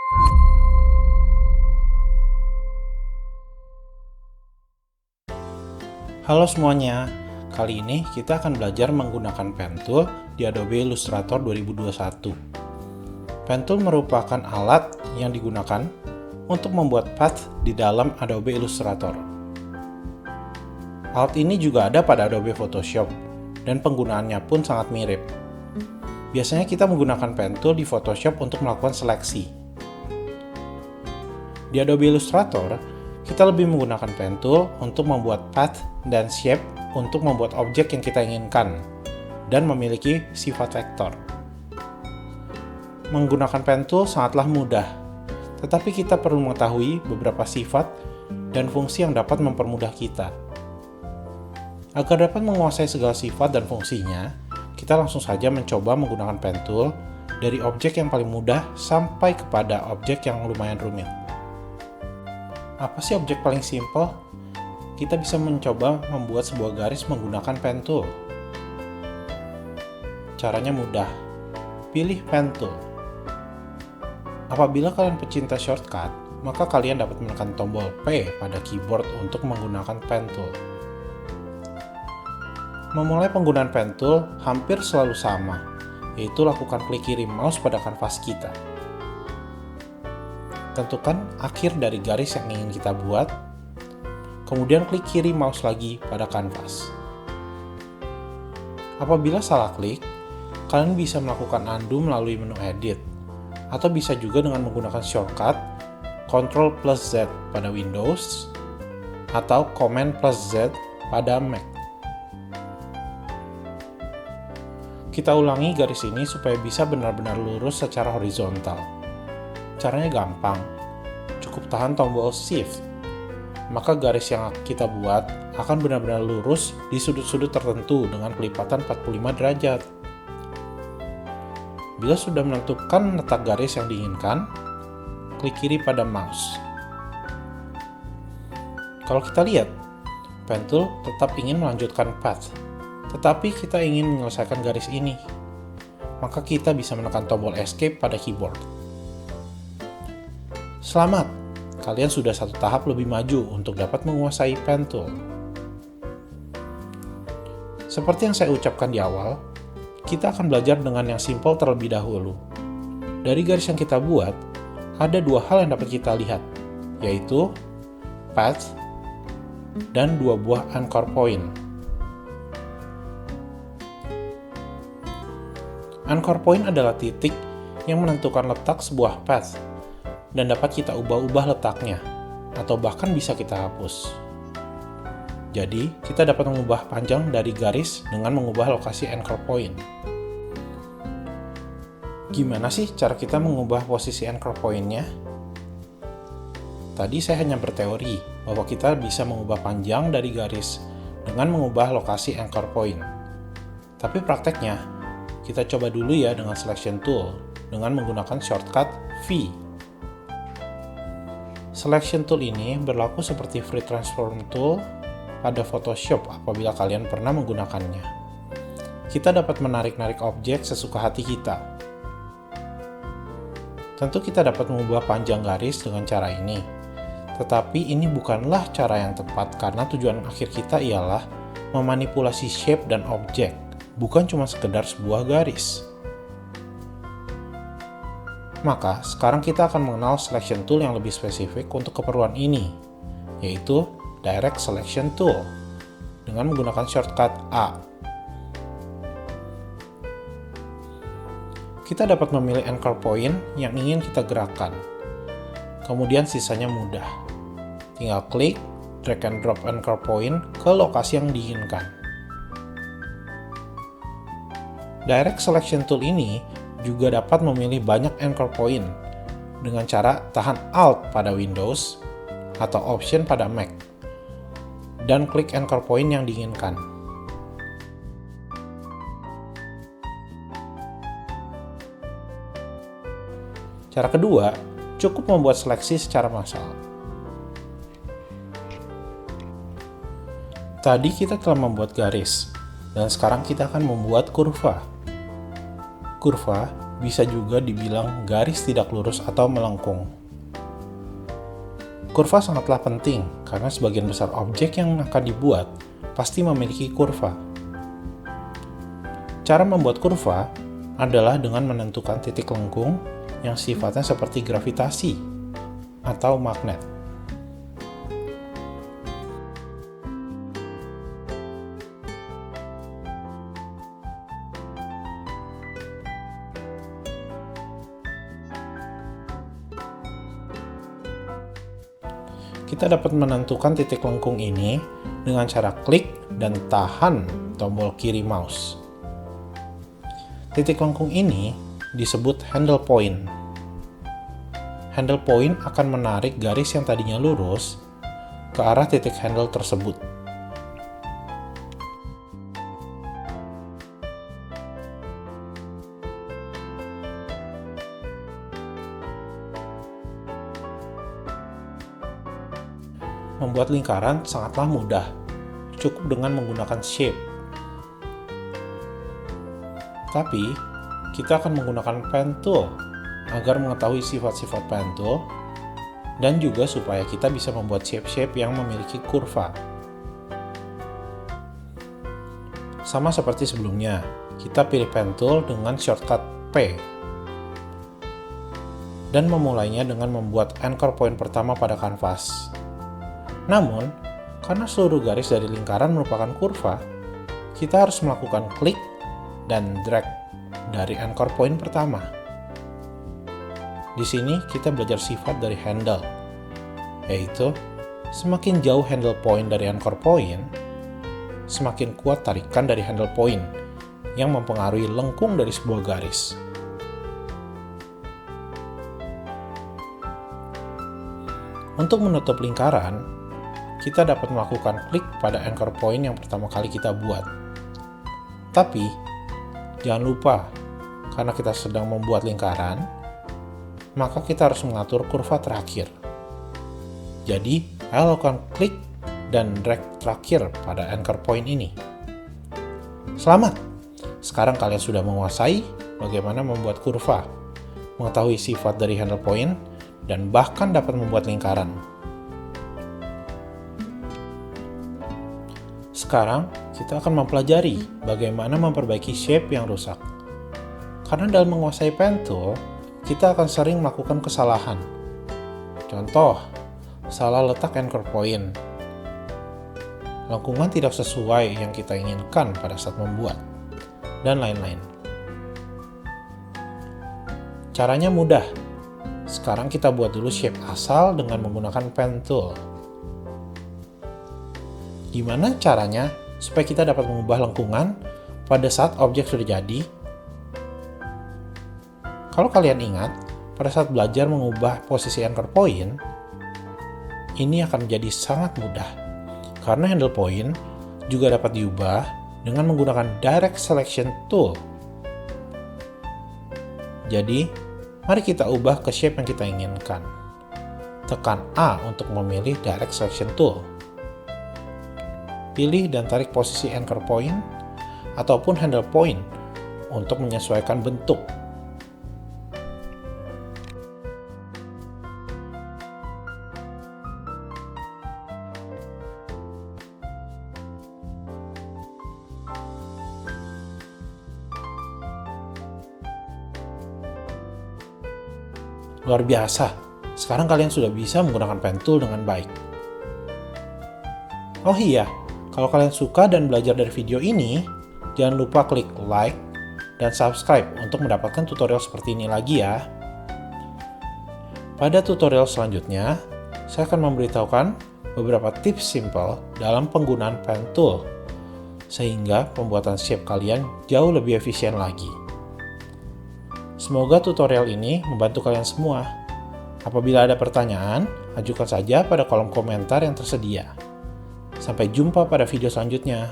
Halo semuanya, kali ini kita akan belajar menggunakan Pen Tool di Adobe Illustrator 2021. Pen Tool merupakan alat yang digunakan untuk membuat path di dalam Adobe Illustrator. Alat ini juga ada pada Adobe Photoshop, dan penggunaannya pun sangat mirip. Biasanya kita menggunakan Pen Tool di Photoshop untuk melakukan seleksi. Di Adobe Illustrator, kita lebih menggunakan Pen Tool untuk membuat path dan shape untuk membuat objek yang kita inginkan dan memiliki sifat vektor. Menggunakan Pen Tool sangatlah mudah, tetapi kita perlu mengetahui beberapa sifat dan fungsi yang dapat mempermudah kita. Agar dapat menguasai segala sifat dan fungsinya, kita langsung saja mencoba menggunakan Pen Tool dari objek yang paling mudah sampai kepada objek yang lumayan rumit. Apa sih objek paling simple? Kita bisa mencoba membuat sebuah garis menggunakan Pen Tool. Caranya mudah. Pilih Pen Tool. Apabila kalian pecinta shortcut, maka kalian dapat menekan tombol P pada keyboard untuk menggunakan Pen Tool. Memulai penggunaan Pen Tool hampir selalu sama, yaitu lakukan klik kiri mouse pada kanvas kita. Tentukan akhir dari garis yang ingin kita buat, kemudian klik kiri mouse lagi pada kanvas. Apabila salah klik, kalian bisa melakukan undo melalui menu edit, atau bisa juga dengan menggunakan shortcut Ctrl+Z pada Windows, atau Command+Z pada Mac. Kita ulangi garis ini supaya bisa benar-benar lurus secara horizontal. Caranya gampang, cukup tahan tombol Shift, maka garis yang kita buat akan benar-benar lurus di sudut-sudut tertentu dengan kelipatan 45 derajat. Bila sudah menentukan letak garis yang diinginkan, klik kiri pada mouse. Kalau kita lihat, Pen Tool tetap ingin melanjutkan path, tetapi kita ingin menyelesaikan garis ini, maka kita bisa menekan tombol Escape pada keyboard. Selamat, kalian sudah satu tahap lebih maju untuk dapat menguasai Pen Tool. Seperti yang saya ucapkan di awal, kita akan belajar dengan yang simple terlebih dahulu. Dari garis yang kita buat, ada dua hal yang dapat kita lihat, yaitu path dan dua buah anchor point. Anchor point adalah titik yang menentukan letak sebuah path dan dapat kita ubah-ubah letaknya, atau bahkan bisa kita hapus. Jadi, kita dapat mengubah panjang dari garis dengan mengubah lokasi anchor point. Gimana sih cara kita mengubah posisi anchor point-nya? Tadi saya hanya berteori bahwa kita bisa mengubah panjang dari garis dengan mengubah lokasi anchor point. Tapi prakteknya, kita coba dulu ya dengan Selection Tool dengan menggunakan shortcut V. Selection Tool ini berlaku seperti Free Transform Tool pada Photoshop apabila kalian pernah menggunakannya. Kita dapat menarik-narik objek sesuka hati kita. Tentu kita dapat mengubah panjang garis dengan cara ini, tetapi ini bukanlah cara yang tepat karena tujuan akhir kita ialah memanipulasi shape dan objek, bukan cuma sekedar sebuah garis. Maka, sekarang kita akan mengenal Selection Tool yang lebih spesifik untuk keperluan ini, yaitu Direct Selection Tool, dengan menggunakan shortcut A. Kita dapat memilih anchor point yang ingin kita gerakkan. Kemudian sisanya mudah. Tinggal klik, drag and drop anchor point ke lokasi yang diinginkan. Direct Selection Tool ini juga dapat memilih banyak anchor point dengan cara tahan Alt pada Windows atau Option pada Mac dan klik anchor point yang diinginkan. Cara kedua, cukup membuat seleksi secara massal. Tadi kita telah membuat garis, dan sekarang kita akan membuat kurva. Kurva bisa juga dibilang garis tidak lurus atau melengkung. Kurva sangatlah penting karena sebagian besar objek yang akan dibuat pasti memiliki kurva. Cara membuat kurva adalah dengan menentukan titik lengkung yang sifatnya seperti gravitasi atau magnet. Kita dapat menentukan titik lengkung ini dengan cara klik dan tahan tombol kiri mouse. Titik lengkung ini disebut handle point. Handle point akan menarik garis yang tadinya lurus ke arah titik handle tersebut. Membuat lingkaran sangatlah mudah, cukup dengan menggunakan shape. Tapi, kita akan menggunakan pen tool agar mengetahui sifat-sifat pen tool dan juga supaya kita bisa membuat shape-shape yang memiliki kurva. Sama seperti sebelumnya, kita pilih pen tool dengan shortcut P dan memulainya dengan membuat anchor point pertama pada kanvas. Namun, karena seluruh garis dari lingkaran merupakan kurva, kita harus melakukan klik dan drag dari anchor point pertama. Di sini kita belajar sifat dari handle, yaitu semakin jauh handle point dari anchor point, semakin kuat tarikan dari handle point yang mempengaruhi lengkung dari sebuah garis. Untuk menutup lingkaran, kita dapat melakukan klik pada anchor point yang pertama kali kita buat. Tapi, jangan lupa, karena kita sedang membuat lingkaran, maka kita harus mengatur kurva terakhir. Jadi, ayo lakukan klik dan drag terakhir pada anchor point ini. Selamat! Sekarang kalian sudah menguasai bagaimana membuat kurva, mengetahui sifat dari handle point, dan bahkan dapat membuat lingkaran. Sekarang, kita akan mempelajari bagaimana memperbaiki shape yang rusak. Karena dalam menguasai pen tool, kita akan sering melakukan kesalahan. Contoh, salah letak anchor point. Lengkungan tidak sesuai yang kita inginkan pada saat membuat, dan lain-lain. Caranya mudah. Sekarang kita buat dulu shape asal dengan menggunakan pen tool. Gimana caranya supaya kita dapat mengubah lengkungan pada saat objek sudah jadi? Kalau kalian ingat, pada saat belajar mengubah posisi anchor point, ini akan menjadi sangat mudah. Karena handle point juga dapat diubah dengan menggunakan Direct Selection Tool. Jadi, mari kita ubah ke shape yang kita inginkan. Tekan A untuk memilih Direct Selection Tool. Pilih dan tarik posisi anchor point ataupun handle point untuk menyesuaikan bentuk. Luar biasa, sekarang kalian sudah bisa menggunakan pen tool dengan baik. Oh iya, kalau kalian suka dan belajar dari video ini, jangan lupa klik like dan subscribe untuk mendapatkan tutorial seperti ini lagi ya. Pada tutorial selanjutnya, saya akan memberitahukan beberapa tips simple dalam penggunaan pen tool, sehingga pembuatan shape kalian jauh lebih efisien lagi. Semoga tutorial ini membantu kalian semua. Apabila ada pertanyaan, ajukan saja pada kolom komentar yang tersedia. Sampai jumpa pada video selanjutnya.